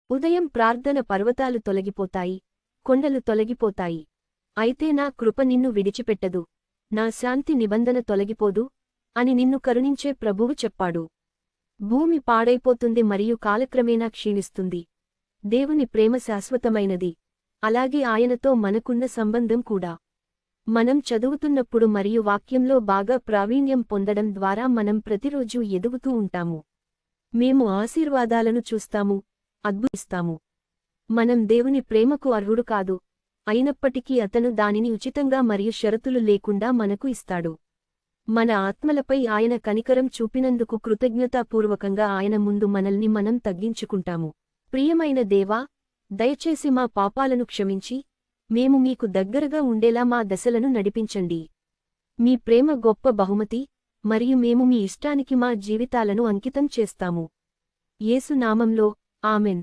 ఉదయం ప్రార్థన పర్వతాలు తొలగిపోతాయి, కొండలు తొలగిపోతాయి. అయితే నా కృప నిన్ను విడిచిపెట్టదు, నా శాంతి నిబంధన తొలగిపోదు అని నిన్ను కరుణించే ప్రభువు చెప్పాడు. భూమి పాడైపోతుంది మరియు కాలక్రమేణా క్షీణిస్తుంది. దేవుని ప్రేమ శాశ్వతమైనది. అలాగే ఆయనతో మనకున్న సంబంధం కూడా. మనం చదువుతున్నప్పుడు మరియు వాక్యంలో బాగా ప్రావీణ్యం పొందడం ద్వారా మనం ప్రతిరోజూ ఎదుగుతూ ఉంటాము. మేము ఆశీర్వాదాలను చూస్తాము, అద్భుతిస్తాము. మనం దేవుని ప్రేమకు అర్హుడు కాదు, అయినప్పటికీ అతను దానిని ఉచితంగా మరియు షరతులు లేకుండా మనకు ఇస్తాడు. మన ఆత్మలపై ఆయన కనికరం చూపినందుకు కృతజ్ఞతాపూర్వకంగా ఆయన ముందు మనల్ని మనం తగ్గించుకుంటాము. ప్రియమైన దేవా, దయచేసి మా పాపాలను క్షమించి, మేము మీకు దగ్గరగా ఉండేలా మా దశలను నడిపించండి. మీ ప్రేమ గొప్ప బహుమతి, మరియు మేము మీ ఇష్టానికి మా జీవితాలను అంకితం చేస్తాము. యేసు నామంలో ఆమెన్.